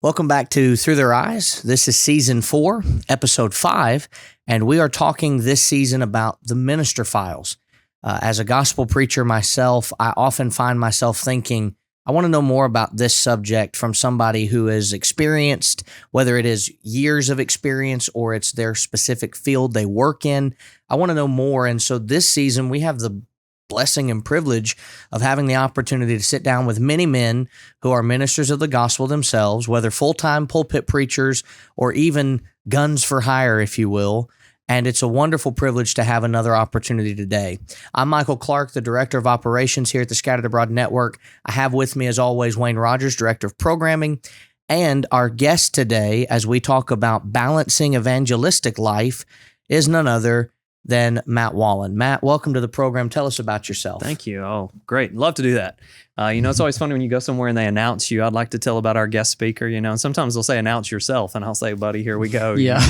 Welcome back to Through Their Eyes. This is Season 4, Episode 5, and we are talking this season about the minister files. As a gospel preacher myself, I often find myself thinking, I want to know more about this subject from somebody who is experienced, whether it is years of experience or it's their specific field they work in. I want to know more, and so this season we have the blessing and privilege of having the opportunity to sit down with many men who are ministers of the gospel themselves, whether full-time pulpit preachers or even guns for hire, if you will. And it's a wonderful privilege to have another opportunity today. I'm Michael Clark, the Director of Operations here at the Scattered Abroad Network. I have with me, as always, Wayne Rogers, Director of Programming. And our guest today, as we talk about balancing evangelistic life, is none other than Matt Wallin. Matt, welcome to the program. Tell us about yourself. Thank you. Oh, great. Love to do that. It's always funny when you go somewhere and they announce you. I'd like to tell about our guest speaker, and sometimes they'll say, announce yourself. And I'll say, buddy, here we go. Yeah.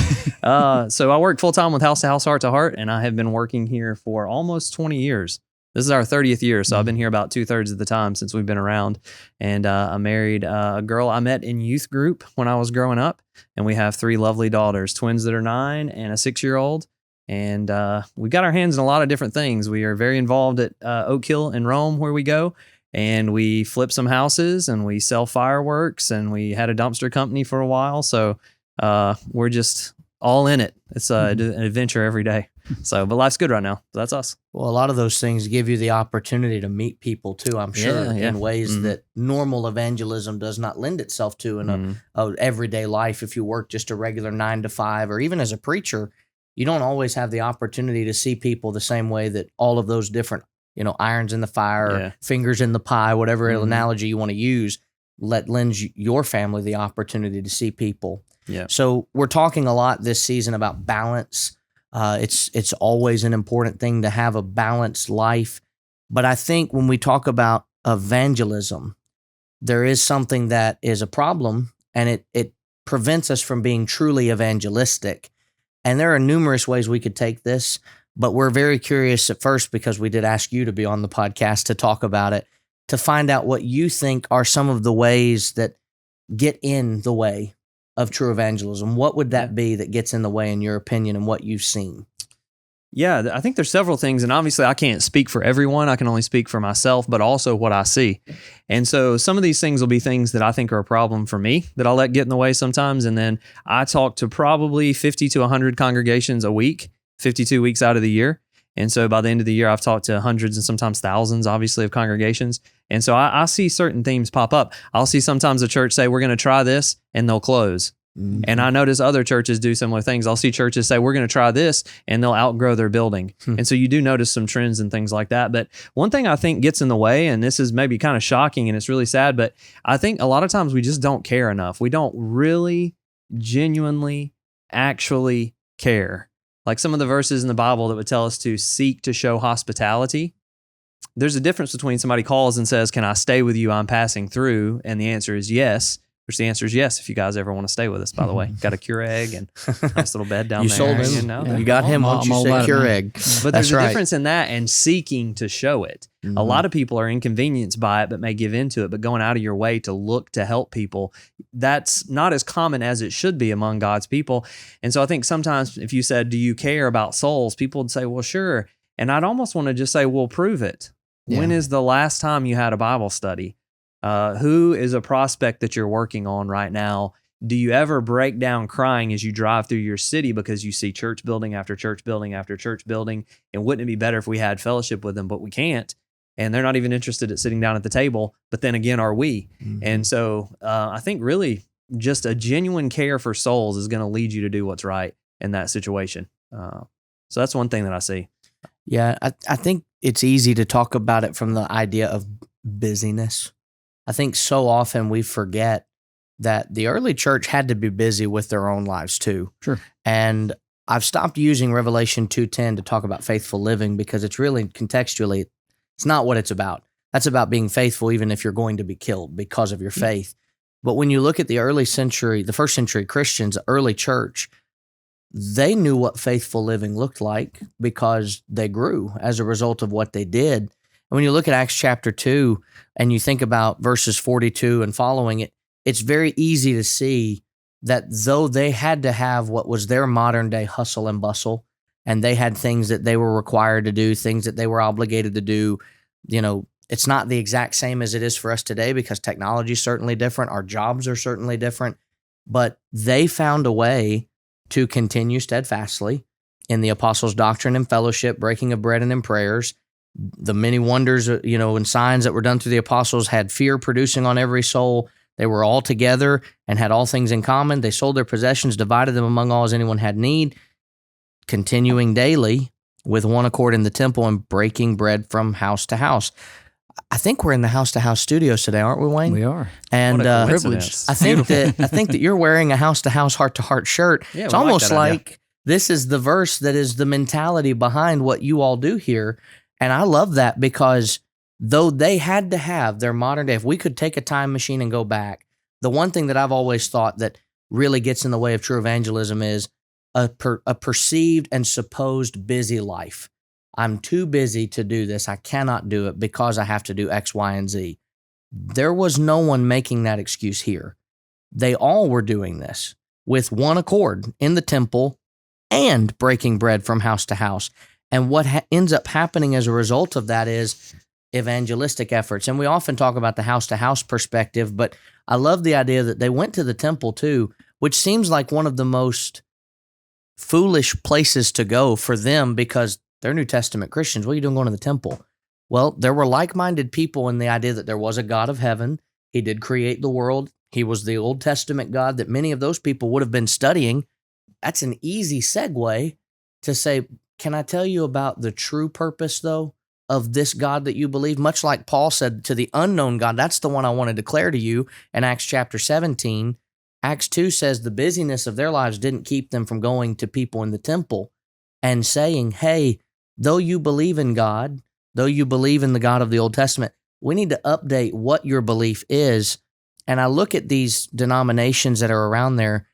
So I work full time with House to House, Heart to Heart, and I have been working here for almost 20 years. This is our 30th year. So I've been here about 2/3 of the time since we've been around. And I married a girl I met in youth group when I was growing up. And we have 3 lovely daughters, twins that are 9 and a 6-year-old. And we've got our hands in a lot of different things. We are very involved at Oak Hill in Rome, where we go, and we flip some houses and we sell fireworks, and we had a dumpster company for a while. So we're just all in it. It's an adventure every day. But life's good right now. That's us. Well, a lot of those things give you the opportunity to meet people too, I'm sure, in ways that normal evangelism does not lend itself to in a everyday life. If you work just a regular 9 to 5, or even as a preacher, you don't always have the opportunity to see people the same way that all of those different, irons in the fire, or fingers in the pie, whatever analogy you want to use, lends your family the opportunity to see people. Yeah. So we're talking a lot this season about balance. It's always an important thing to have a balanced life. But I think when we talk about evangelism, there is something that is a problem, and it prevents us from being truly evangelistic. And there are numerous ways we could take this, but we're very curious at first, because we did ask you to be on the podcast to talk about it, to find out what you think are some of the ways that get in the way of true evangelism. What would that be that gets in the way, in your opinion, and what you've seen? Yeah, I think there's several things, and obviously I can't speak for everyone. I can only speak for myself, but also what I see. And so some of these things will be things that I think are a problem for me that I'll let get in the way sometimes. And then I talk to probably 50 to 100 congregations a week, 52 weeks out of the year. And so by the end of the year, I've talked to hundreds and sometimes thousands, obviously, of congregations. And so I see certain themes pop up. I'll see sometimes a church say, we're going to try this, and they'll close. And I notice other churches do similar things. I'll see churches say, we're going to try this, and they'll outgrow their building. And so you do notice some trends and things like that. But one thing I think gets in the way, and this is maybe kind of shocking and it's really sad, but I think a lot of times we just don't care enough. We don't really, genuinely, actually care. Like some of the verses in the Bible that would tell us to seek to show hospitality. There's a difference between somebody calls and says, can I stay with you? I'm passing through. And the answer is yes. Which the answer is yes, if you guys ever want to stay with us, by the way. Got a Keurig and nice little bed down you there. Sold him. You got him once you said Keurig. But there's a difference in that and seeking to show it. A lot of people are inconvenienced by it, but may give into it. But going out of your way to look to help people, that's not as common as it should be among God's people. And so I think sometimes if you said, do you care about souls? People would say, well, sure. And I'd almost want to just say, well, prove it. Yeah. When is the last time you had a Bible study? Who is a prospect that you're working on right now? Do you ever break down crying as you drive through your city because you see church building after church building after church building? And wouldn't it be better if we had fellowship with them, but we can't? And they're not even interested at sitting down at the table. But then again, are we? And so I think really just a genuine care for souls is going to lead you to do what's right in that situation. So that's one thing that I see. Yeah, I think it's easy to talk about it from the idea of busyness. I think so often we forget that the early church had to be busy with their own lives too. Sure. And I've stopped using Revelation 2:10 to talk about faithful living, because it's really contextually, it's not what it's about. That's about being faithful even if you're going to be killed because of your faith. But when you look at the first century Christians, the early church, they knew what faithful living looked like because they grew as a result of what they did. And when you look at Acts chapter 2 and you think about verses 42 and following it, it's very easy to see that though they had to have what was their modern day hustle and bustle, and they had things that they were required to do, things that they were obligated to do, it's not the exact same as it is for us today because technology is certainly different. Our jobs are certainly different, but they found a way to continue steadfastly in the apostles' doctrine and fellowship, breaking of bread and in prayers. The many wonders, and signs that were done through the apostles had fear producing on every soul. They were all together and had all things in common. They sold their possessions, divided them among all as anyone had need, continuing daily with one accord in the temple and breaking bread from house to house. I think we're in the house-to-house studios today, aren't we, Wayne? We are. And What a coincidence. I think that you're wearing a house-to-house, heart-to-heart shirt. Yeah, It's we almost that idea. like this is the verse that is the mentality behind what you all do here. And I love that because though they had to have their modern day, if we could take a time machine and go back, the one thing that I've always thought that really gets in the way of true evangelism is a perceived and supposed busy life. I'm too busy to do this. I cannot do it because I have to do X, Y, and Z. There was no one making that excuse here. They all were doing this with one accord in the temple and breaking bread from house to house. And what ends up happening as a result of that is evangelistic efforts. And we often talk about the house-to-house perspective, but I love the idea that they went to the temple too, which seems like one of the most foolish places to go for them because they're New Testament Christians. What are you doing going to the temple? Well, there were like-minded people in the idea that there was a God of heaven. He did create the world. He was the Old Testament God that many of those people would have been studying. That's an easy segue to say, can I tell you about the true purpose, though, of this God that you believe? Much like Paul said to the unknown God, that's the one I want to declare to you in Acts chapter 17. Acts 2 says the busyness of their lives didn't keep them from going to people in the temple and saying, hey, though you believe in God, though you believe in the God of the Old Testament, we need to update what your belief is. And I look at these denominations that are around there,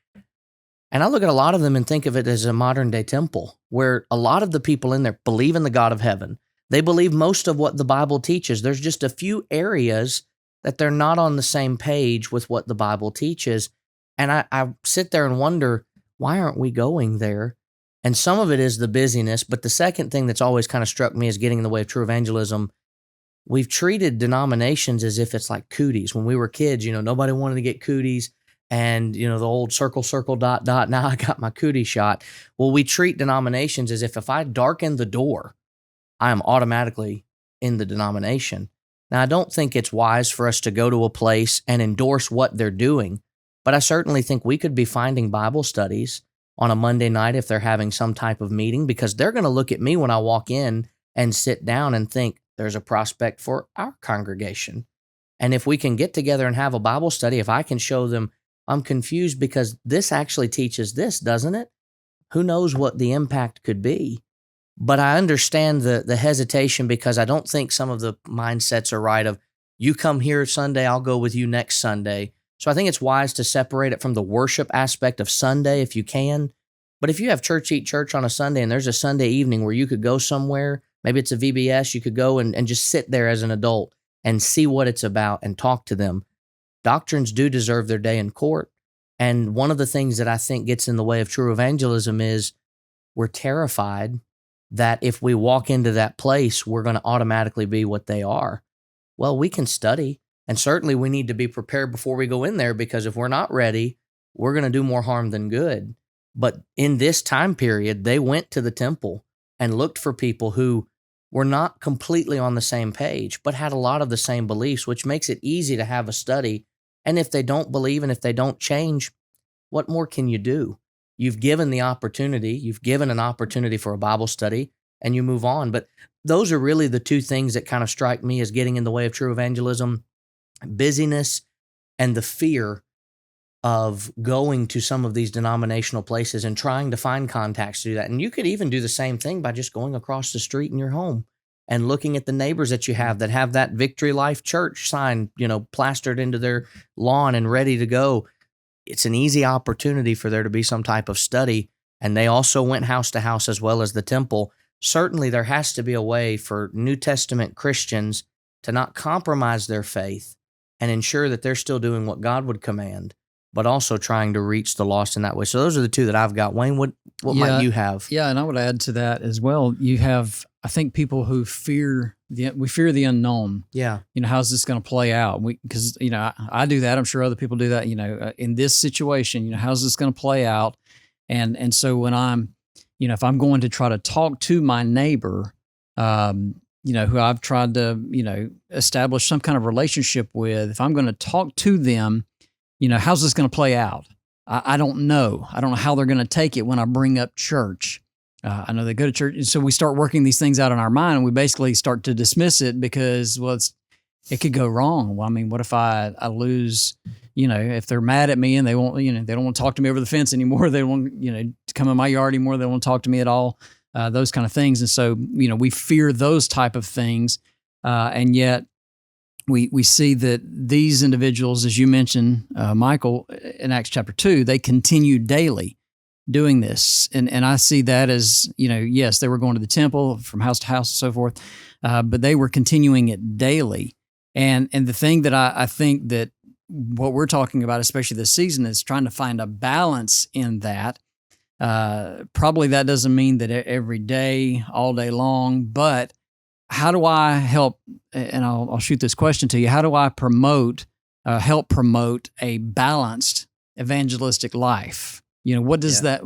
and I look at a lot of them and think of it as a modern day temple where a lot of the people in there believe in the God of heaven. They believe most of what the Bible teaches. There's just a few areas that they're not on the same page with what the Bible teaches. And I sit there and wonder, why aren't we going there? And some of it is the busyness. But the second thing that's always kind of struck me as getting in the way of true evangelism, we've treated denominations as if it's like cooties. When we were kids, nobody wanted to get cooties. And, the old circle, dot, dot, now I got my cootie shot. Well, we treat denominations as if I darken the door, I am automatically in the denomination. Now, I don't think it's wise for us to go to a place and endorse what they're doing, but I certainly think we could be finding Bible studies on a Monday night if they're having some type of meeting, because they're going to look at me when I walk in and sit down and think there's a prospect for our congregation. And if we can get together and have a Bible study, if I can show them, I'm confused because this actually teaches this, doesn't it? Who knows what the impact could be? But I understand the hesitation because I don't think some of the mindsets are right of, you come here Sunday, I'll go with you next Sunday. So I think it's wise to separate it from the worship aspect of Sunday if you can. But if you have Church Eat Church on a Sunday and there's a Sunday evening where you could go somewhere, maybe it's a VBS, you could go and just sit there as an adult and see what it's about and talk to them. Doctrines do deserve their day in court. And one of the things that I think gets in the way of true evangelism is we're terrified that if we walk into that place, we're going to automatically be what they are. Well, we can study, and certainly we need to be prepared before we go in there, because if we're not ready, we're going to do more harm than good. But in this time period, they went to the temple and looked for people who were not completely on the same page, but had a lot of the same beliefs, which makes it easy to have a study. And if they don't believe and if they don't change, what more can you do? You've given the opportunity, you've given an opportunity for a Bible study, and you move on. But those are really the two things that kind of strike me as getting in the way of true evangelism: busyness and the fear of going to some of these denominational places and trying to find contacts to do that. And you could even do the same thing by just going across the street in your home and looking at the neighbors that you have that have that Victory Life Church sign, plastered into their lawn and ready to go. It's an easy opportunity for there to be some type of study. And they also went house to house as well as the temple. Certainly there has to be a way for New Testament Christians to not compromise their faith, and ensure that they're still doing what God would command, but also trying to reach the lost in that way. So those are the two that I've got. Wayne, what might you have? Yeah, and I would add to that as well. You have, I think, people who fear the unknown. Yeah. How's this going to play out? Because I do that. I'm sure other people do that. In this situation, how's this going to play out? And so when I'm, if I'm going to try to talk to my neighbor, who I've tried to, establish some kind of relationship with, if I'm going to talk to them, how's this going to play out? I don't know. I don't know how they're going to take it when I bring up church. I know they go to church. And so we start working these things out in our mind, and we basically start to dismiss it because, it could go wrong. Well, I mean, what if I lose, if they're mad at me and they won't, they don't want to talk to me over the fence anymore. They won't, come in my yard anymore. They won't talk to me at all. Those kind of things. And so, we fear those type of things. And yet we see that these individuals, as you mentioned, Michael, in Acts chapter 2, they continued daily doing this. And I see that as, yes, they were going to the temple from house to house and so forth, but they were continuing it daily. And the thing that I think that what we're talking about, especially this season, is trying to find a balance in that. Probably that doesn't mean that every day, all day long, but how do I help? And I'll shoot this question to you. How do I help promote a balanced evangelistic life? What does that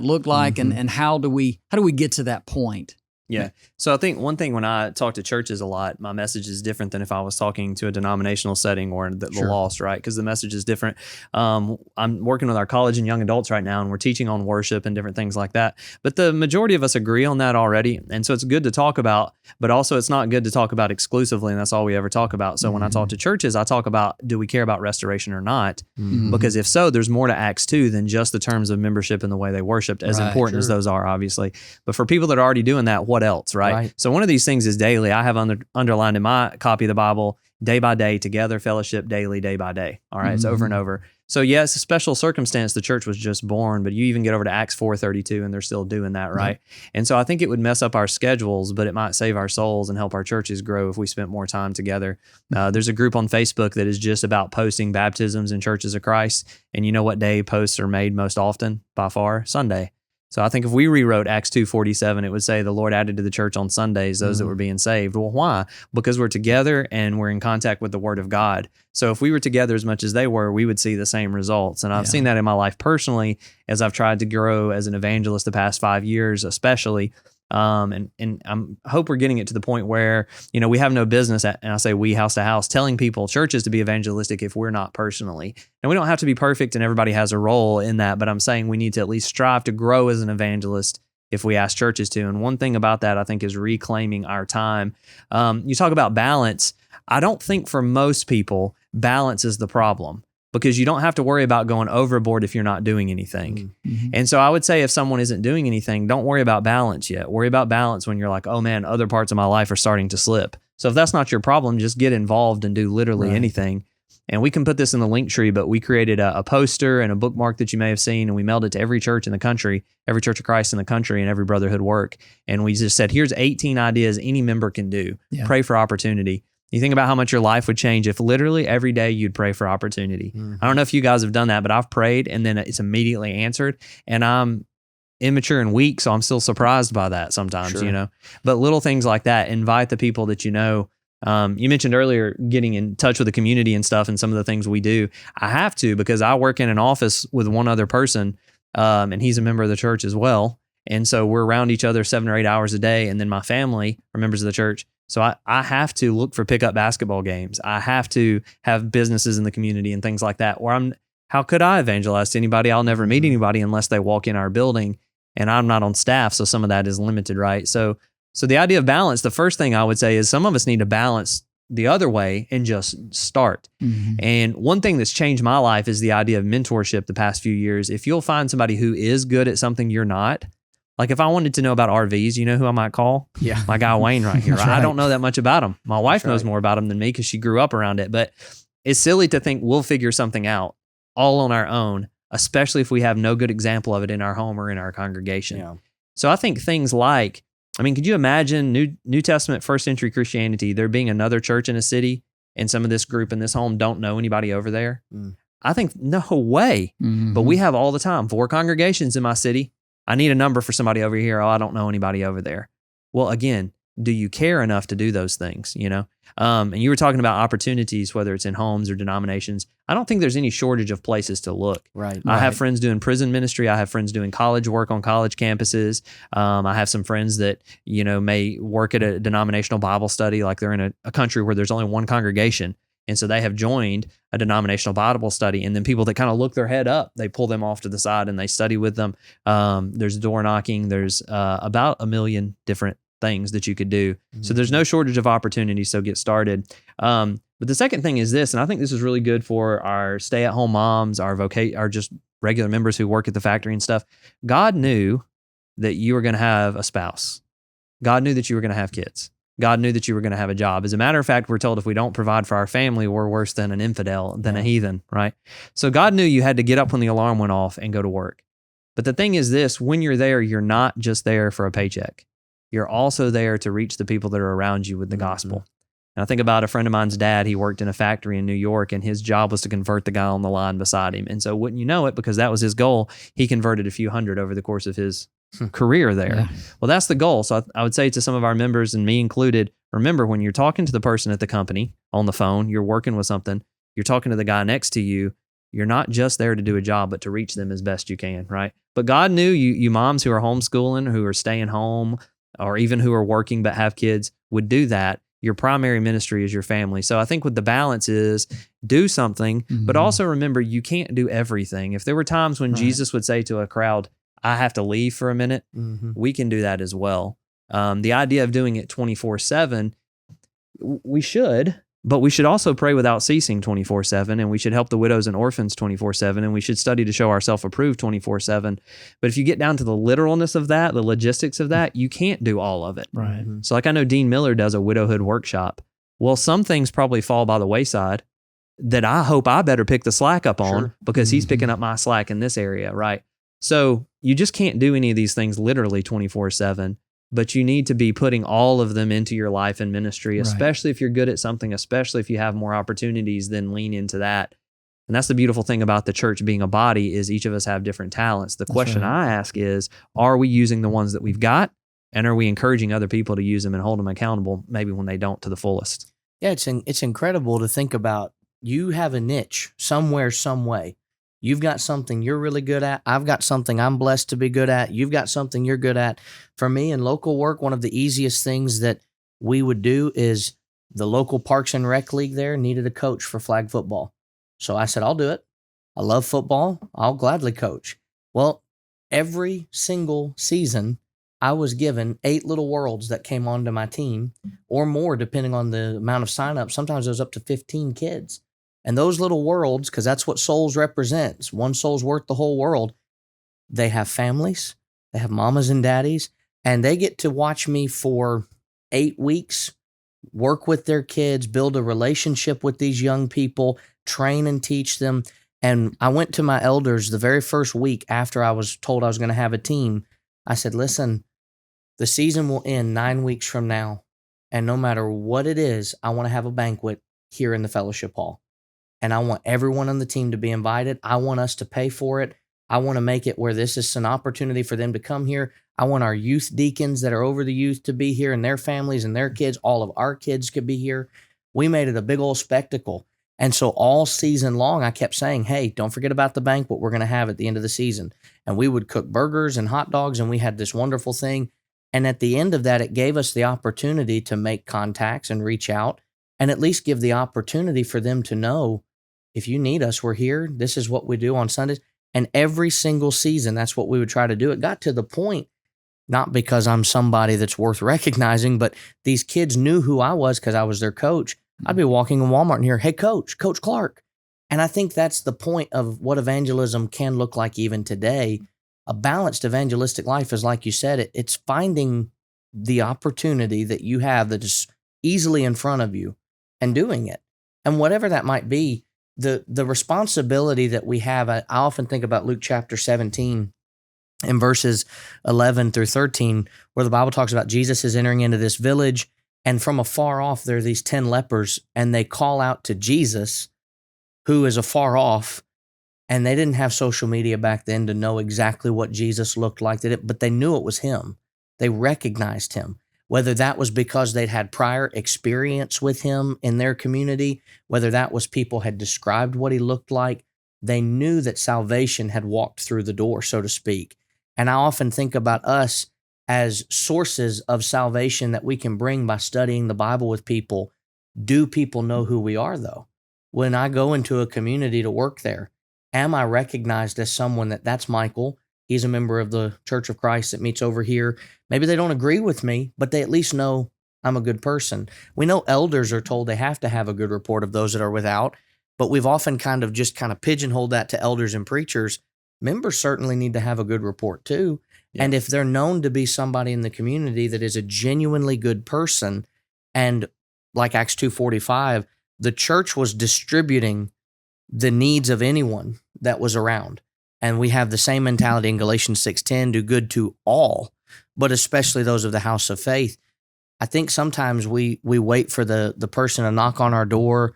look like? Mm-hmm. And how do we get to that point? Yeah. So I think one thing when I talk to churches a lot, my message is different than if I was talking to a denominational setting or the lost, right? Because the message is different. I'm working with our college and young adults right now, and we're teaching on worship and different things like that. But the majority of us agree on that already. And so it's good to talk about, but also it's not good to talk about exclusively, and that's all we ever talk about. So when I talk to churches, I talk about, do we care about restoration or not? Mm-hmm. Because if so, there's more to Acts 2 than just the terms of membership and the way they worshiped, as important as those are, obviously. But for people that are already doing that, what else, right? So one of these things is daily. I have underlined in my copy of the Bible, day by day, together, fellowship, daily, day by day. All right, it's over and over. So yes, a special circumstance, the church was just born, but you even get over to Acts 4:32 and they're still doing that, right? And so I think it would mess up our schedules, but it might save our souls and help our churches grow if we spent more time together. There's a group on Facebook that is just about posting baptisms in churches of Christ. And you know what day posts are made most often? By far, Sunday. So I think if we rewrote Acts 2:47, it would say the Lord added to the church on Sundays those that were being saved. Well, why? Because we're together and we're in contact with the Word of God. So if we were together as much as they were, we would see the same results. And I've seen that in my life personally as I've tried to grow as an evangelist the past 5 years, especially. And I hope we're getting it to the point where, we have no business, and I say we, house to house, telling people, churches, to be evangelistic if we're not personally. And we don't have to be perfect and everybody has a role in that, but I'm saying we need to at least strive to grow as an evangelist if we ask churches to. And one thing about that, I think, is reclaiming our time. You talk about balance. I don't think for most people, balance is the problem, because you don't have to worry about going overboard if you're not doing anything. Mm-hmm. And so I would say if someone isn't doing anything, don't worry about balance yet. Worry about balance when you're like, oh man, other parts of my life are starting to slip. So if that's not your problem, just get involved and do literally anything. And we can put this in the link tree, but we created a poster and a bookmark that you may have seen, and we mailed it to every church in the country, every Church of Christ in the country, and every brotherhood work. And we just said, here's 18 ideas any member can do. Yeah. Pray for opportunity. You think about how much your life would change if literally every day you'd pray for opportunity. Mm-hmm. I don't know if you guys have done that, but I've prayed and then it's immediately answered. And I'm immature and weak, so I'm still surprised by that sometimes, But little things like that, invite the people that you know. You mentioned earlier getting in touch with the community and stuff and some of the things we do. I have to, because I work in an office with one other person, and he's a member of the church as well. And so we're around each other 7 or 8 hours a day. And then my family are members of the church. So I have to look for pickup basketball games. I have to have businesses in the community and things like that, where how could I evangelize to anybody? I'll never meet anybody unless they walk in our building, and I'm not on staff. So some of that is limited, right? So the idea of balance, the first thing I would say is some of us need to balance the other way and just start. Mm-hmm. And one thing that's changed my life is the idea of mentorship the past few years. If you'll find somebody who is good at something you're not, like if I wanted to know about RVs, you know who I might call? Yeah. My guy Wayne right here. Right? I don't know that much about them. My wife knows more about them than me because she grew up around it. But it's silly to think we'll figure something out all on our own, especially if we have no good example of it in our home or in our congregation. Yeah. So I think things like, could you imagine New Testament first century Christianity, there being another church in a city and some of this group in this home don't know anybody over there. Mm. I think, no way. Mhm. But we have all the time 4 congregations in my city. I need a number for somebody over here. Oh, I don't know anybody over there. Well, again, do you care enough to do those things? And you were talking about opportunities, whether it's in homes or denominations. I don't think there's any shortage of places to look. Right. I have friends doing prison ministry. I have friends doing college work on college campuses. I have some friends that, may work at a denominational Bible study, like they're in a country where there's only one congregation. And so they have joined a denominational Bible study. And then people that kind of look their head up, they pull them off to the side and they study with them. There's door knocking. There's about 1 million different things that you could do. So there's no shortage of opportunities. So get started. But the second thing is this, and I think this is really good for our stay-at-home moms, our just regular members who work at the factory and stuff. God knew that you were going to have a spouse. God knew that you were going to have kids. God knew that you were going to have a job. As a matter of fact, we're told if we don't provide for our family, we're worse than an infidel, than a heathen, right? So God knew you had to get up when the alarm went off and go to work. But the thing is this, when you're there, you're not just there for a paycheck. You're also there to reach the people that are around you with the gospel. And I think about a friend of mine's dad. He worked in a factory in New York, and his job was to convert the guy on the line beside him. And so wouldn't you know it, because that was his goal, he converted a few hundred over the course of his career there. Yeah. Well, that's the goal. So I would say to some of our members, and me included, remember, when you're talking to the person at the company on the phone, you're working with something, you're talking to the guy next to you, you're not just there to do a job, but to reach them as best you can, right? But God knew you moms who are homeschooling, who are staying home, or even who are working but have kids would do that. Your primary ministry is your family. So I think what the balance is, do something, but also remember, you can't do everything. If there were times when Jesus would say to a crowd, I have to leave for a minute, we can do that as well. The idea of doing it 24/7, we should, but we should also pray without ceasing 24/7, and we should help the widows and orphans 24/7, and we should study to show ourselves approved 24/7. But if you get down to the literalness of that, the logistics of that, you can't do all of it. Right. So like I know Dean Miller does a widowhood workshop. Well, some things probably fall by the wayside that I hope I better pick the slack up on because he's picking up my slack in this area, right? So you just can't do any of these things literally 24/7. But you need to be putting all of them into your life and ministry, especially if you're good at something, especially if you have more opportunities, then lean into that. And that's the beautiful thing about the church being a body, is each of us have different talents. The question I ask is, are we using the ones that we've got? And are we encouraging other people to use them and hold them accountable, maybe when they don't, to the fullest? Yeah, it's incredible to think about. You have a niche somewhere, some way. You've got something you're really good at. I've got something I'm blessed to be good at. You've got something you're good at. For me, in local work, one of the easiest things that we would do is the local Parks and Rec League there needed a coach for flag football. So I said, I'll do it. I love football. I'll gladly coach. Well, every single season, I was given 8 little worlds that came onto my team, or more, depending on the amount of signups. Sometimes it was up to 15 kids. And those little worlds, because that's what souls represents, one soul's worth the whole world, they have families, they have mamas and daddies, and they get to watch me for 8 weeks, work with their kids, build a relationship with these young people, train and teach them. And I went to my elders the very first week after I was told I was going to have a team. I said, listen, the season will end 9 weeks from now. And no matter what it is, I want to have a banquet here in the fellowship hall. And I want everyone on the team to be invited. I want us to pay for it. I want to make it where this is an opportunity for them to come here. I want our youth deacons that are over the youth to be here, and their families and their kids. All of our kids could be here. We made it a big old spectacle. And so all season long, I kept saying, hey, don't forget about the banquet we're going to have at the end of the season. And we would cook burgers and hot dogs, and we had this wonderful thing. And at the end of that, it gave us the opportunity to make contacts and reach out, and at least give the opportunity for them to know, if you need us, we're here. This is what we do on Sundays. And every single season, that's what we would try to do. It got to the point, not because I'm somebody that's worth recognizing, but these kids knew who I was because I was their coach. I'd be walking in Walmart and hear, hey, Coach Clark. And I think that's the point of what evangelism can look like even today. A balanced evangelistic life is, like you said, it's finding the opportunity that you have that is easily in front of you and doing it. And whatever that might be, the responsibility that we have, I often think about Luke chapter 17 and verses 11 through 13, where the Bible talks about Jesus is entering into this village, And from afar off, there are these 10 lepers, and they call out to Jesus, who is afar off. And they didn't have social media back then to know exactly what Jesus looked like, but they knew it was him. They recognized him. Whether that was because they'd had prior experience with him in their community, whether that was people had described what he looked like, they knew that salvation had walked through the door, so to speak. And I often think about us as sources of salvation that we can bring by studying the Bible with people. Do people know who we are, though? When I go into a community to work there, am I recognized as someone that's Michael? He's a member of the Church of Christ that meets over here. Maybe they don't agree with me, but they at least know I'm a good person. We know elders are told they have to have a good report of those that are without, but we've often kind of pigeonholed that to elders and preachers. Members certainly need to have a good report too. Yeah. And if they're known to be somebody in the community that is a genuinely good person, and like Acts 2:45, the church was distributing the needs of anyone that was around. And we have the same mentality in Galatians 6:10, do good to all, but especially those of the house of faith. I think sometimes we wait for the person to knock on our door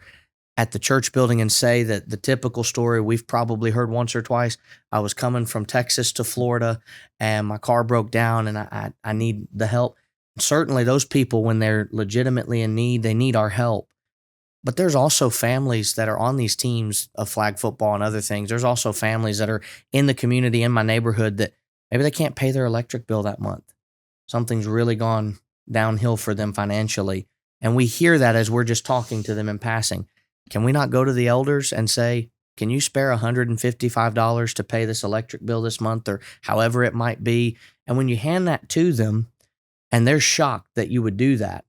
at the church building and say that the typical story we've probably heard once or twice. I was coming from Texas to Florida and my car broke down and I need the help. Certainly those people, when they're legitimately in need, they need our help. But there's also families that are on these teams of flag football and other things. There's also families that are in the community, in my neighborhood, that maybe they can't pay their electric bill that month. Something's really gone downhill for them financially. And we hear that as we're just talking to them in passing. Can we not go to the elders and say, can you spare $155 to pay this electric bill this month, or however it might be? And when you hand that to them and they're shocked that you would do that,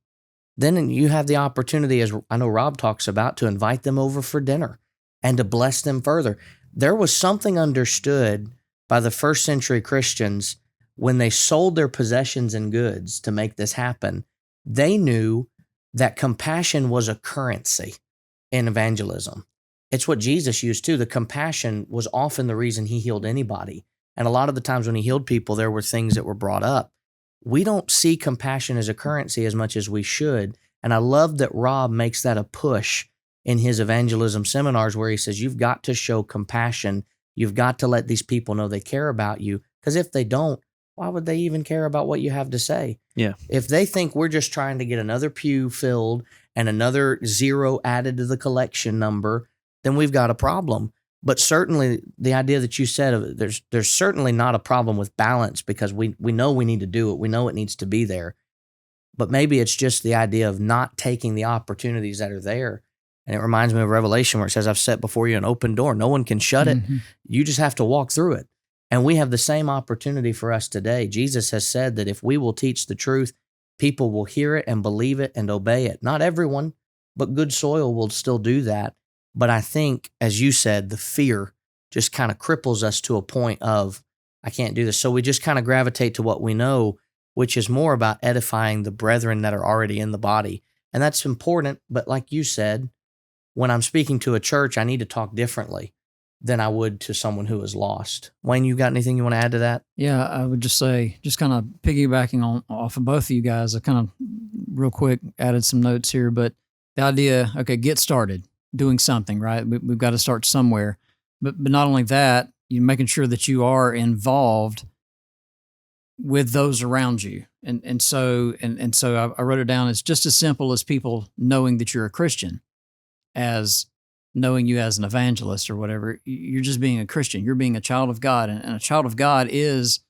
then you have the opportunity, as I know Rob talks about, to invite them over for dinner and to bless them further. There was something understood by the first century Christians when they sold their possessions and goods to make this happen. They knew that compassion was a currency in evangelism. It's what Jesus used too. The compassion was often the reason he healed anybody. And a lot of the times when he healed people, there were things that were brought up. We don't see compassion as a currency as much as we should. And I love that Rob makes that a push in his evangelism seminars where he says, you've got to show compassion. You've got to let these people know they care about you. Because if they don't, why would they even care about what you have to say? Yeah. If they think we're just trying to get another pew filled and another zero added to the collection number, then we've got a problem. But certainly the idea that you said, there's certainly not a problem with balance, because we know we need to do it. We know it needs to be there. But maybe it's just the idea of not taking the opportunities that are there. And it reminds me of Revelation where it says, I've set before you an open door. No one can shut it. You just have to walk through it. And we have the same opportunity for us today. Jesus has said that if we will teach the truth, people will hear it and believe it and obey it. Not everyone, but good soil will still do that. But I think, as you said, the fear just kind of cripples us to a point of, I can't do this. So we just kind of gravitate to what we know, which is more about edifying the brethren that are already in the body. And that's important. But like you said, when I'm speaking to a church, I need to talk differently than I would to someone who is lost. Wayne, you got anything you want to add to that? Yeah, I would just say, just kind of piggybacking off of both of you guys, I kind of real quick added some notes here, but the idea, okay, get started doing something, right? We've got to start somewhere. But not only that, you're making sure that you are involved with those around you. And so I wrote it down. It's just as simple as people knowing that you're a Christian as knowing you as an evangelist or whatever. You're just being a Christian. You're being a child of God. And a child of God is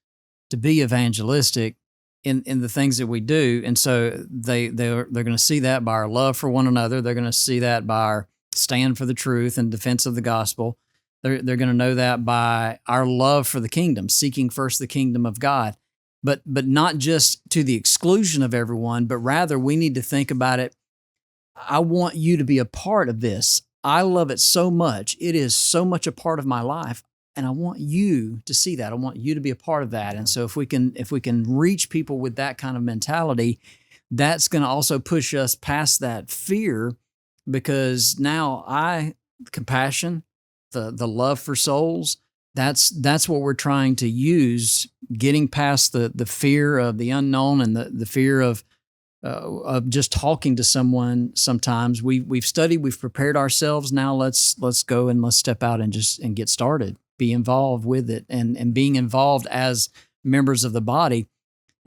to be evangelistic in the things that we do. And so they're going to see that by our love for one another. They're going to see that by our stand for the truth and defense of the gospel. They're going to know that by our love for the kingdom, seeking first the kingdom of God. But not just to the exclusion of everyone, but rather we need to think about it. I want you to be a part of this. I love it so much. It is so much a part of my life. And I want you to see that. I want you to be a part of that. And so if we can reach people with that kind of mentality, that's going to also push us past that fear, because now compassion, the love for souls, that's what we're trying to use, getting past the fear of the unknown and the fear of of just talking to someone. Sometimes we've studied, we've prepared ourselves. Now let's go and let's step out and get started. Be involved with it, and being involved as members of the body.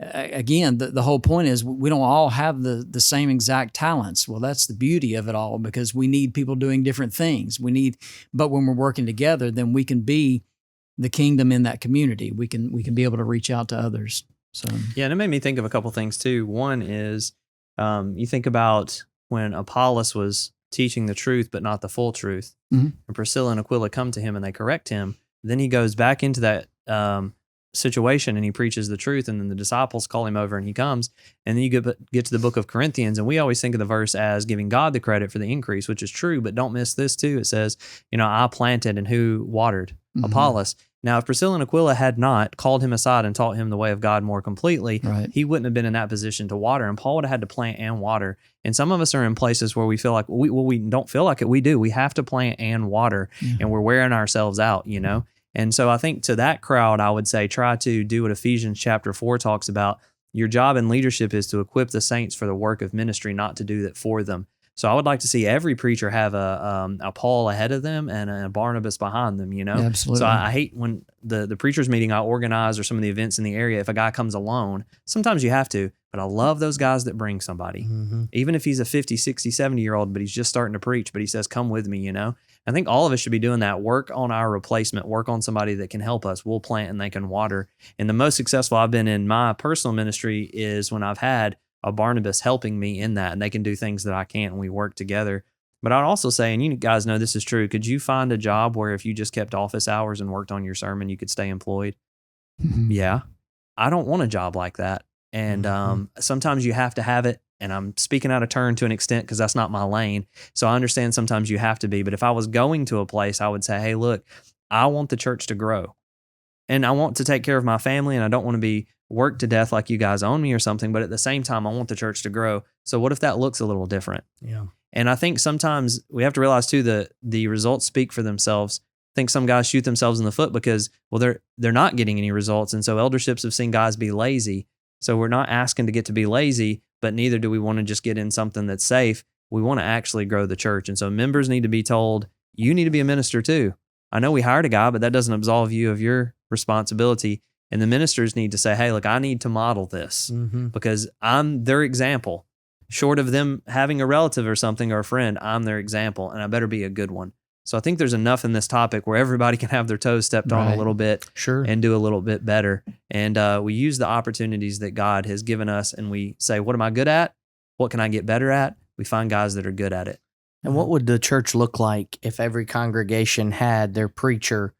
Again, the whole point is we don't all have the same exact talents. Well, that's the beauty of it all, because we need people doing different things. But when we're working together, then we can be the kingdom in that community. We can be able to reach out to others. So yeah, and it made me think of a couple things too. One is you think about when Apollos was teaching the truth but not the full truth, and Priscilla and Aquila come to him and they correct him. Then he goes back into that situation and he preaches the truth, and then the disciples call him over and he comes, and then you get to the book of Corinthians, and we always think of the verse as giving God the credit for the increase, which is true, but don't miss this too. It says, I planted and who watered? Apollos. Now, if Priscilla and Aquila had not called him aside and taught him the way of God more completely, he wouldn't have been in that position to water, and Paul would have had to plant and water. And some of us are in places where we feel like, we don't feel like it. We do. We have to plant and water, and we're wearing ourselves out, And so I think to that crowd, I would say try to do what Ephesians chapter 4 talks about. Your job in leadership is to equip the saints for the work of ministry, not to do that for them. So I would like to see every preacher have a Paul ahead of them and a Barnabas behind them, Absolutely. So I hate when the preachers meeting I organize or some of the events in the area, if a guy comes alone, sometimes you have to, but I love those guys that bring somebody. Even if he's a 50, 60, 70-year-old, but he's just starting to preach, but he says, come with me, I think all of us should be doing that. Work on our replacement, work on somebody that can help us. We'll plant and they can water. And the most successful I've been in my personal ministry is when I've had a Barnabas helping me in that, and they can do things that I can't, and we work together. But I'd also say, and you guys know this is true, could you find a job where if you just kept office hours and worked on your sermon, you could stay employed? Yeah. I don't want a job like that. And sometimes you have to have it. And I'm speaking out of turn to an extent because that's not my lane. So I understand sometimes you have to be. But if I was going to a place, I would say, hey, look, I want the church to grow. And I want to take care of my family, and I don't want to be worked to death like you guys own me or something. But at the same time, I want the church to grow. So what if that looks a little different? Yeah. And I think sometimes we have to realize too that the results speak for themselves. I think some guys shoot themselves in the foot because, well, they're not getting any results. And so elderships have seen guys be lazy. So we're not asking to get to be lazy, but neither do we want to just get in something that's safe. We want to actually grow the church. And so members need to be told, you need to be a minister too. I know we hired a guy, but that doesn't absolve you of your responsibility. And the ministers need to say, hey, look, I need to model this because I'm their example. Short of them having a relative or something or a friend, I'm their example, and I better be a good one. So I think there's enough in this topic where everybody can have their toes stepped on a little bit and do a little bit better. And we use the opportunities that God has given us, and we say, what am I good at? What can I get better at? We find guys that are good at it. And what would the church look like if every congregation had their preacher,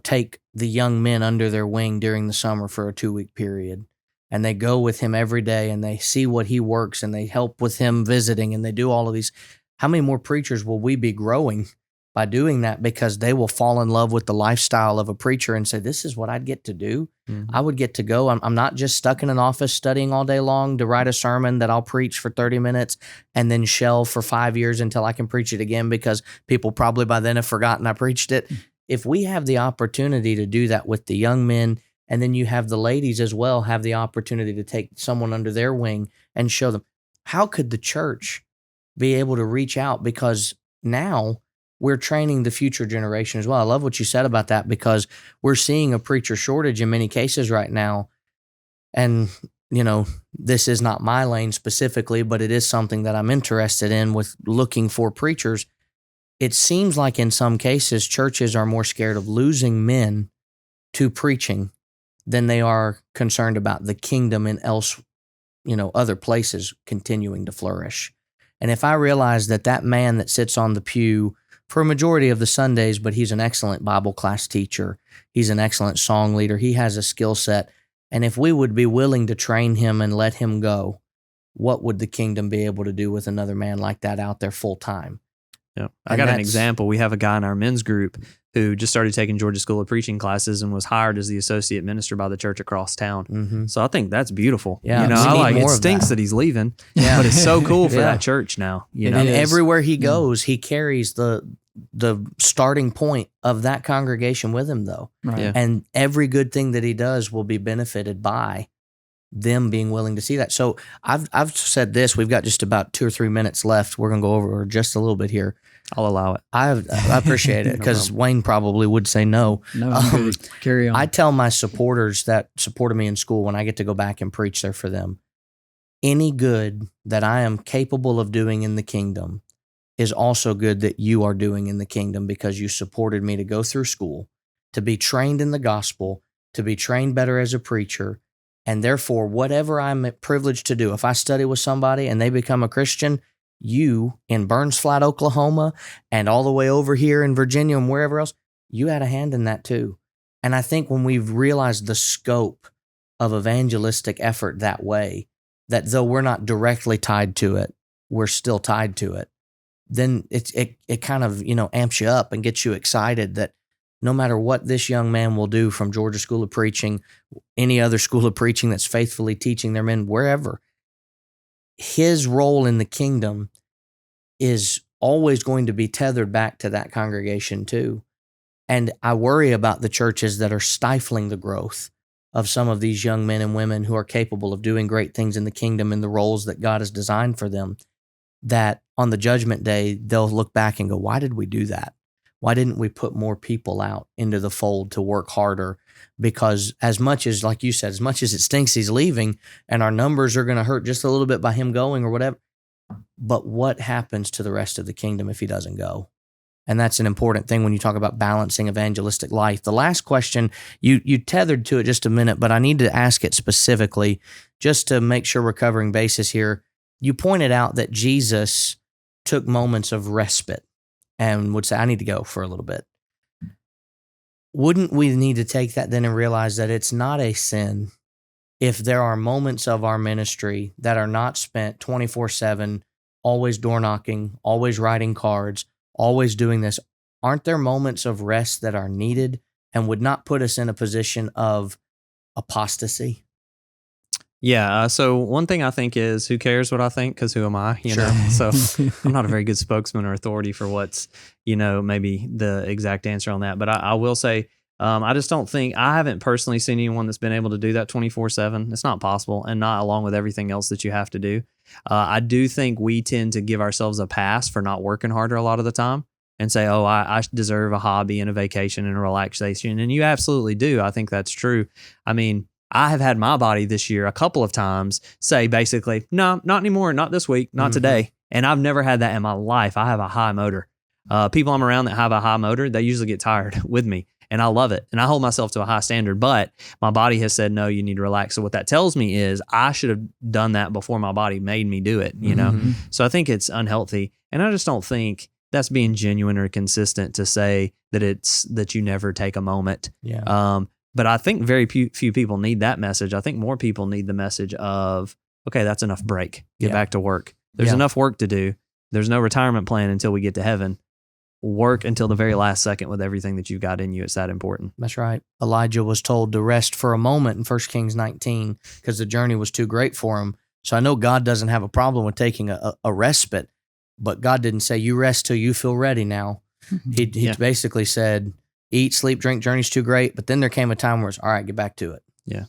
take the young men under their wing during the summer for a 2-week period, and they go with him every day and they see what he works and they help with him visiting and they do all of these? How many more preachers will we be growing by doing that? Because they will fall in love with the lifestyle of a preacher and say, this is what I'd get to do. I would get to go. I'm not just stuck in an office studying all day long to write a sermon that I'll preach for 30 minutes and then shelve for 5 years until I can preach it again because people probably by then have forgotten I preached it. If we have the opportunity to do that with the young men, and then you have the ladies as well have the opportunity to take someone under their wing and show them, how could the church be able to reach out? Because now we're training the future generation as well. I love what you said about that, because we're seeing a preacher shortage in many cases right now. And, this is not my lane specifically, but it is something that I'm interested in with looking for preachers. It seems like in some cases, churches are more scared of losing men to preaching than they are concerned about the kingdom in other places continuing to flourish. And if I realize that man that sits on the pew for a majority of the Sundays, but he's an excellent Bible class teacher, he's an excellent song leader, he has a skill set, and if we would be willing to train him and let him go, what would the kingdom be able to do with another man like that out there full time? Yeah, I got an example. We have a guy in our men's group who just started taking Georgia School of Preaching classes and was hired as the associate minister by the church across town. So I think that's beautiful. Yeah, it stinks that he's leaving, but it's so cool for that church now. And everywhere he goes, he carries the starting point of that congregation with him, though. Right. And every good thing that he does will be benefited by them being willing to see that. So I've said this. We've got just about 2 or 3 minutes left. We're going to go over just a little bit here. I'll allow it. I appreciate it, because Wayne probably would say no. No, I'm good. Carry on. I tell my supporters that supported me in school, when I get to go back and preach there for them, any good that I am capable of doing in the kingdom is also good that you are doing in the kingdom, because you supported me to go through school, to be trained in the gospel, to be trained better as a preacher. And therefore, whatever I'm privileged to do, if I study with somebody and they become a Christian, you in Burns Flat, Oklahoma, and all the way over here in Virginia and wherever else, you had a hand in that too. And I think when we've realized the scope of evangelistic effort that way, that though we're not directly tied to it, we're still tied to it, then it kind of, amps you up and gets you excited that no matter what this young man will do from Georgia School of Preaching, any other school of preaching that's faithfully teaching their men, wherever, his role in the kingdom is always going to be tethered back to that congregation too. And I worry about the churches that are stifling the growth of some of these young men and women who are capable of doing great things in the kingdom in the roles that God has designed for them, that on the judgment day, they'll look back and go, why did we do that? Why didn't we put more people out into the fold to work harder? Because as much as, like you said, as much as it stinks he's leaving and our numbers are going to hurt just a little bit by him going or whatever, but what happens to the rest of the kingdom if he doesn't go? And that's an important thing when you talk about balancing evangelistic life. The last question, you tethered to it just a minute, but I need to ask it specifically just to make sure we're covering bases here. You pointed out that Jesus took moments of respite and would say, I need to go for a little bit. Wouldn't we need to take that then and realize that it's not a sin if there are moments of our ministry that are not spent 24/7, always door knocking, always writing cards, always doing this? Aren't there moments of rest that are needed and would not put us in a position of apostasy? Yeah. So one thing I think is, who cares what I think? Because who am I? You know. So I'm not a very good spokesman or authority for what's, maybe the exact answer on that. But I will say, I just don't think, I haven't personally seen anyone that's been able to do that 24/7. It's not possible, and not along with everything else that you have to do. I do think we tend to give ourselves a pass for not working harder a lot of the time and say, oh, I deserve a hobby and a vacation and a relaxation. And you absolutely do. I think that's true. I mean, I have had my body this year a couple of times say basically, no, not anymore, not this week, not today. And I've never had that in my life. I have a high motor. People I'm around that have a high motor, they usually get tired with me. And I love it. And I hold myself to a high standard, but my body has said, no, you need to relax. So what that tells me is I should have done that before my body made me do it, So I think it's unhealthy. And I just don't think that's being genuine or consistent to say that you never take a moment. Yeah. But I think very few people need that message. I think more people need the message of, okay, that's enough break. Get back to work. There's enough work to do. There's no retirement plan until we get to heaven. Work until the very last second with everything that you've got in you. It's that important. That's right. Elijah was told to rest for a moment in 1 Kings 19 because the journey was too great for him. So I know God doesn't have a problem with taking a respite, but God didn't say, you rest till you feel ready now. He basically said, eat, sleep, drink, journey's too great. But then there came a time where it's, all right, get back to it. Yeah.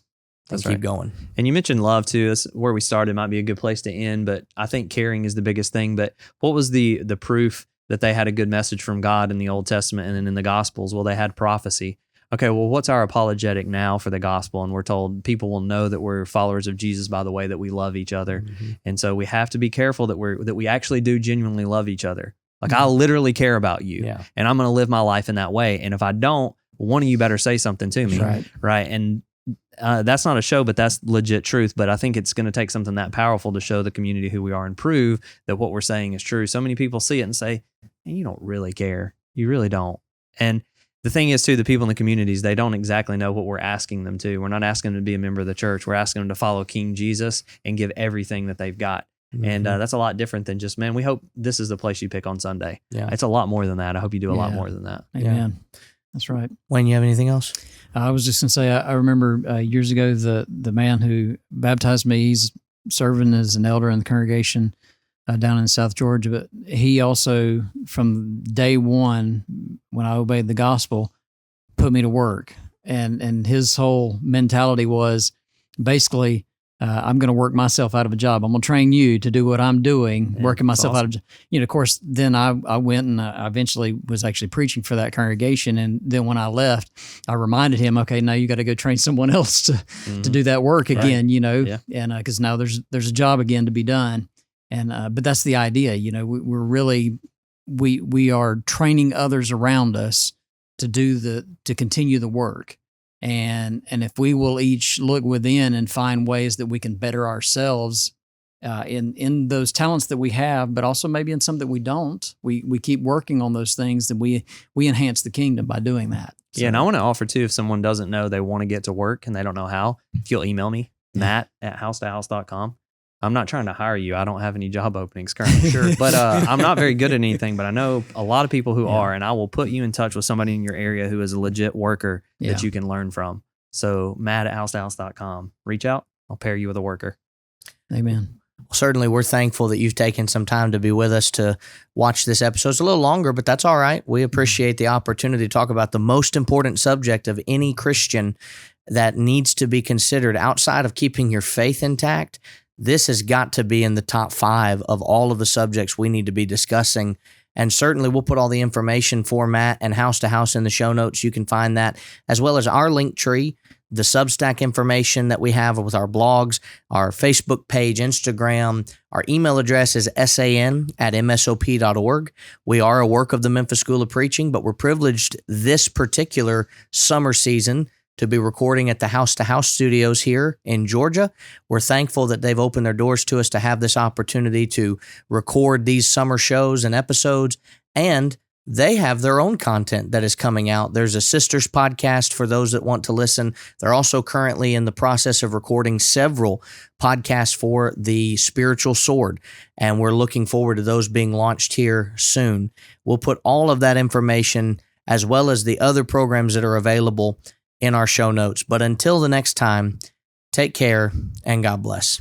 That's right. Keep going. And you mentioned love too. That's where we started. Might be a good place to end, but I think caring is the biggest thing. But what was the proof that they had a good message from God in the Old Testament and then in the Gospels? Well, they had prophecy. Okay, well, what's our apologetic now for the gospel? And we're told people will know that we're followers of Jesus by the way that we love each other. And so we have to be careful that we actually do genuinely love each other. Like I literally care about you, and I'm going to live my life in that way. And if I don't, one of you better say something to me, right? And that's not a show, but that's legit truth. But I think it's going to take something that powerful to show the community who we are and prove that what we're saying is true. So many people see it and say, hey, you don't really care. You really don't. And the thing is, too, the people in the communities, they don't exactly know what we're asking them to. We're not asking them to be a member of the church. We're asking them to follow King Jesus and give everything that they've got. And that's a lot different than just, man, we hope this is the place you pick on Sunday. Yeah. It's a lot more than that. I hope you do a lot more than that. Amen. That's right. Wayne, you have anything else? I was just going to say, I remember years ago, the man who baptized me, he's serving as an elder in the congregation down in South Georgia, but he also, from day one, when I obeyed the gospel, put me to work. And his whole mentality was basically, I'm going to work myself out of a job. I'm going to train you to do what I'm doing, Yeah, working myself awesome. out of, of course, then I went and I eventually was actually preaching for that congregation. And then when I left, I reminded him, okay, now you got to go train someone else to do that work again, Yeah. and because now there's a job again to be done. And, but that's the idea, we're really, we are training others around us to continue the work. And if we will each look within and find ways that we can better ourselves in those talents that we have, but also maybe in some that we don't, we keep working on those things, then we enhance the kingdom by doing that. Yeah, and I want to offer too, if someone doesn't know they want to get to work and they don't know how, if you'll email me, matt@housetohouse.com. I'm not trying to hire you. I don't have any job openings currently. Sure. But I'm not very good at anything, but I know a lot of people who are, and I will put you in touch with somebody in your area who is a legit worker that you can learn from. So matt@housetohouse.com. Reach out. I'll pair you with a worker. Amen. Certainly, we're thankful that you've taken some time to be with us to watch this episode. It's a little longer, but that's all right. We appreciate the opportunity to talk about the most important subject of any Christian that needs to be considered outside of keeping your faith intact. This has got to be in the top 5 of all of the subjects we need to be discussing. And certainly we'll put all the information for Matt and House to House in the show notes. You can find that, as well as our link tree, the Substack information that we have with our blogs, our Facebook page, Instagram. Our email address is san@msop.org. We are a work of the Memphis School of Preaching, but we're privileged this particular summer season to be recording at the House to House studios here in Georgia. We're thankful that they've opened their doors to us to have this opportunity to record these summer shows and episodes, and they have their own content that is coming out. There's a sisters podcast for those that want to listen. They're also currently in the process of recording several podcasts for the Spiritual Sword, and we're looking forward to those being launched here soon. We'll put all of that information, as well as the other programs that are available, in our show notes. But until the next time, take care and God bless.